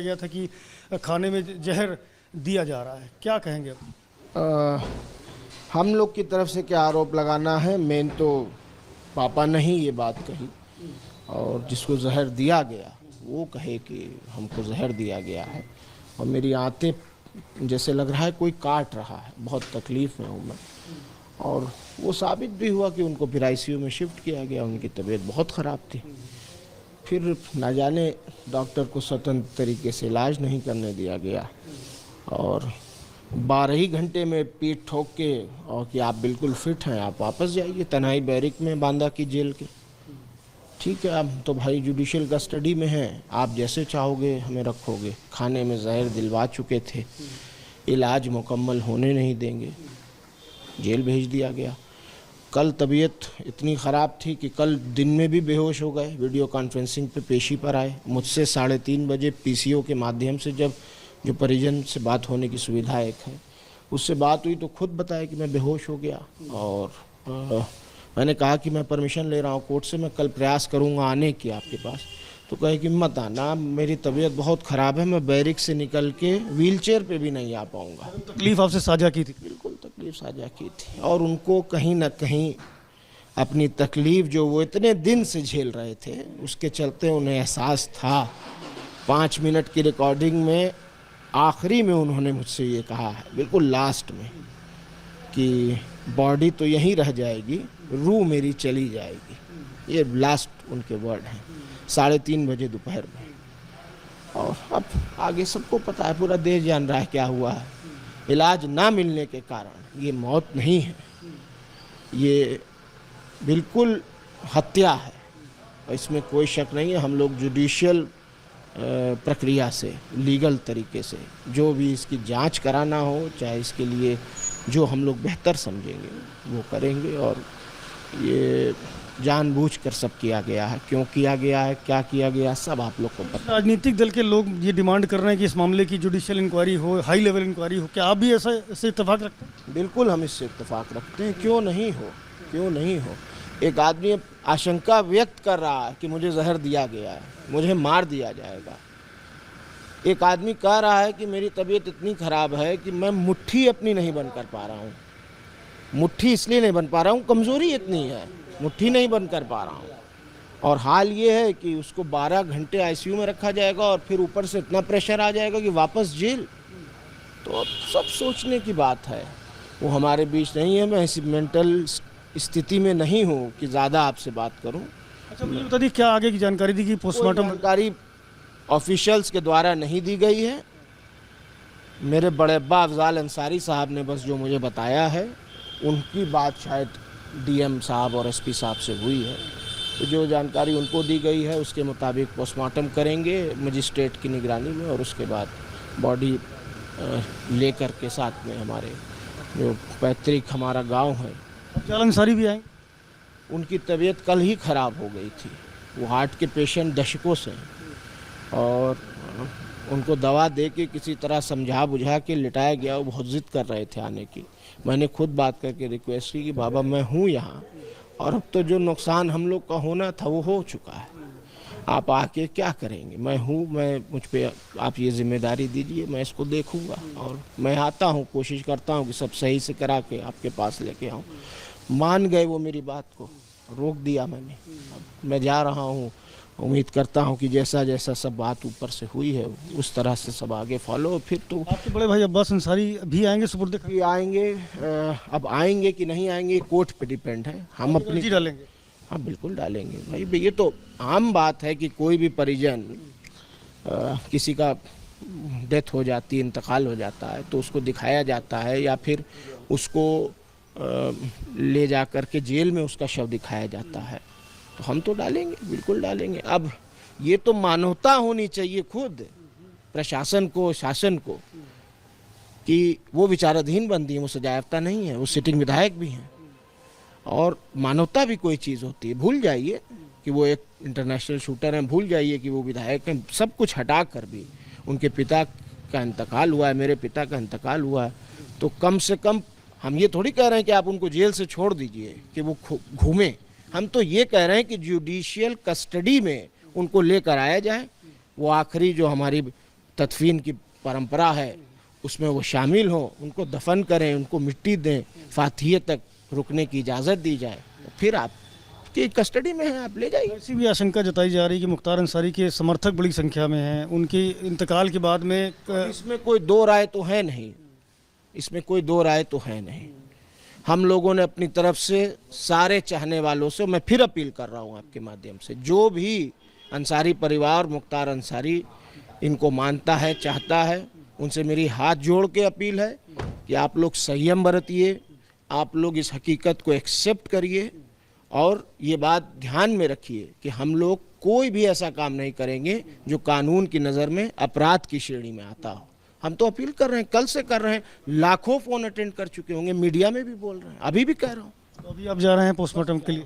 गया था कि खाने में जहर दिया जा रहा है, क्या कहेंगे आप? हम लोग की तरफ से क्या आरोप लगाना है, मेन तो पापा ने ही ये बात कही और जिसको जहर दिया गया वो कहे कि हमको जहर दिया गया है। और मेरी आंतें जैसे लग रहा है कोई काट रहा है, बहुत तकलीफ़ में हूँ मैं। और वो साबित भी हुआ कि उनको फिर आईसीयू में शिफ्ट किया गया, उनकी तबीयत बहुत ख़राब थी। फिर ना जाने डॉक्टर को स्वतंत्र तरीके से इलाज नहीं करने दिया गया और 12 ही घंटे में पीठ ठोक के और कि आप बिल्कुल फिट हैं, आप वापस जाइए तन्हाई बैरिक में बांदा की जेल के। ठीक है, आप तो भाई जुडिशियल कस्टडी में हैं, आप जैसे चाहोगे हमें रखोगे। खाने में जहर दिलवा चुके थे, इलाज मुकम्मल होने नहीं देंगे, जेल भेज दिया गया। कल तबीयत इतनी ख़राब थी कि कल दिन में भी बेहोश हो गए। वीडियो कॉन्फ्रेंसिंग पे पेशी पर आए मुझसे 3:30 बजे पीसीओ के माध्यम से, जब जो परिजन से बात होने की सुविधा एक है उससे बात हुई तो खुद बताया कि मैं बेहोश हो गया। और मैंने कहा कि मैं परमिशन ले रहा हूँ कोर्ट से, मैं कल प्रयास करूँगा आने की आपके पास। तो कहे कि मत आना, मेरी तबीयत बहुत ख़राब है, मैं बैरिक से निकल के व्हीलचेयर पे भी नहीं आ पाऊँगा। तकलीफ आपसे साझा की थी? बिल्कुल तकलीफ साझा की थी और उनको कहीं ना कहीं अपनी तकलीफ जो वो इतने दिन से झेल रहे थे उसके चलते उन्हें एहसास था। 5 मिनट की रिकॉर्डिंग में आखिरी में उन्होंने मुझसे ये कहा है, बिल्कुल लास्ट में, कि बॉडी तो यहीं रह जाएगी, रूह मेरी चली जाएगी। ये लास्ट उनके वर्ड हैं 3:30 बजे दोपहर में। और अब आगे सबको पता है, पूरा देश जान रहा है क्या हुआ है। इलाज ना मिलने के कारण ये मौत नहीं है, ये बिल्कुल हत्या है, इसमें कोई शक नहीं है। हम लोग जुडिशियल प्रक्रिया से, लीगल तरीके से जो भी इसकी जांच कराना हो, चाहे इसके लिए जो हम लोग बेहतर समझेंगे वो करेंगे। और ये जानबूझकर सब किया गया है, क्यों किया गया है, क्या किया गया, सब आप लोग को पता। राजनीतिक दल के लोग ये डिमांड कर रहे हैं कि इस मामले की जुडिशियल इंक्वायरी हो, हाई लेवल इंक्वायरी हो, क्या आप भी ऐसे इत्तेफाक रखते हैं? बिल्कुल हम इससे इत्तेफाक रखते हैं, क्यों नहीं हो, क्यों नहीं हो। एक आदमी आशंका व्यक्त कर रहा है कि मुझे जहर दिया गया है, मुझे मार दिया जाएगा। एक आदमी कह रहा है कि मेरी तबीयत इतनी ख़राब है कि मैं मुट्ठी अपनी नहीं बंद कर पा रहा हूँ। मुट्ठी इसलिए नहीं बन पा रहा हूँ, कमज़ोरी इतनी है, मुट्ठी नहीं बंद कर पा रहा हूँ। और हाल ये है कि उसको 12 घंटे आईसीयू में रखा जाएगा और फिर ऊपर से इतना प्रेशर आ जाएगा कि वापस जेल। तो अब सब सोचने की बात है, वो हमारे बीच नहीं है। मैं ऐसी मेंटल स्थिति में नहीं हूँ कि ज़्यादा आपसे बात करूँ। अच्छा, मुझे बता दीजिए क्या आगे की जानकारी दी कि पोस्टमार्टम? जानकारी ऑफिशियल्स के द्वारा नहीं दी गई है। मेरे बड़े अब्बा अफजाल अंसारी साहब ने बस जो मुझे बताया है, उनकी बात शायद डीएम साहब और एसपी साहब से हुई है। तो जो जानकारी उनको दी गई है उसके मुताबिक पोस्टमार्टम करेंगे मजिस्ट्रेट की निगरानी में, और उसके बाद बॉडी लेकर के साथ में हमारे जो पैतृक हमारा गांव है। अफजाल अंसारी भी आए? उनकी तबीयत कल ही ख़राब हो गई थी, वो हार्ट के पेशेंट दशकों से हैं और उनको दवा दे के किसी तरह समझा बुझा के लिटाया गया। वो बहुत ज़िद कर रहे थे आने की। मैंने खुद बात करके रिक्वेस्ट की कि बाबा मैं हूँ यहाँ, और अब तो जो नुकसान हम लोग का होना था वो हो चुका है, आप आके क्या करेंगे, मैं हूँ, मैं मुझ पे आप ये जिम्मेदारी दीजिए, मैं इसको देखूँगा। और मैं आता हूँ, कोशिश करता हूँ कि सब सही से करा के आपके पास लेके आऊँ। मान गए वो मेरी बात को, रोक दिया मैंने। अब मैं जा रहा हूँ, उम्मीद करता हूँ कि जैसा जैसा सब बात ऊपर से हुई है उस तरह से सब आगे फॉलो। फिर तो आपके बड़े भाई अब्बास अंसारी भी आएंगे सुपुर्द खान? भी आएंगे, अब आएंगे कि नहीं आएंगे कोर्ट पे डिपेंड है। हम अपनी डालेंगे? हाँ बिल्कुल डालेंगे भाई, ये तो आम बात है कि कोई भी परिजन किसी का डेथ हो जाती है, इंतकाल हो जाता है, तो उसको दिखाया जाता है या फिर उसको ले जा कर के जेल में उसका शव दिखाया जाता है। तो हम तो डालेंगे, बिल्कुल डालेंगे। अब ये तो मानवता होनी चाहिए खुद प्रशासन को, शासन को, कि वो विचाराधीन बंदी है, वो सजायाफ्ता नहीं है, वो सिटिंग विधायक भी हैं। और मानवता भी कोई चीज़ होती है। भूल जाइए कि वो एक इंटरनेशनल शूटर हैं, भूल जाइए कि वो विधायक हैं, सब कुछ हटा कर भी उनके पिता का इंतकाल हुआ है, मेरे पिता का इंतकाल हुआ है। तो कम से कम हम ये थोड़ी कह रहे हैं कि आप उनको जेल से छोड़ दीजिए कि वो घूमें। हम तो ये कह रहे हैं कि जुडिशियल कस्टडी में उनको लेकर आया जाए। वो आखिरी जो हमारी तदफीन की परंपरा है उसमें वो शामिल हों, उनको दफन करें, उनको मिट्टी दें, फातिहे तक रुकने की इजाज़त दी जाए, तो फिर आपकी कस्टडी में है, आप ले जाइए। ऐसी भी आशंका जताई जा रही है कि मुख्तार अंसारी के समर्थक बड़ी संख्या में हैं, उनके इंतकाल के बाद में इसमें कोई दो राय तो है नहीं, इसमें कोई दो राय तो है नहीं। हम लोगों ने अपनी तरफ से सारे चाहने वालों से, मैं फिर अपील कर रहा हूँ आपके माध्यम से, जो भी अंसारी परिवार, मुख्तार अंसारी इनको मानता है, चाहता है, उनसे मेरी हाथ जोड़ के अपील है कि आप लोग संयम बरतिए, आप लोग इस हकीकत को एक्सेप्ट करिए और ये बात ध्यान में रखिए कि हम लोग कोई भी ऐसा काम नहीं करेंगे जो कानून की नज़र में अपराध की श्रेणी में आता हो। हम तो अपील कर रहे हैं, कल से कर रहे हैं, लाखों फ़ोन अटेंड कर चुके होंगे, मीडिया में भी बोल रहे हैं, अभी भी कह रहा हूँ। अभी आप जा रहे हैं पोस्टमार्टम के लिए?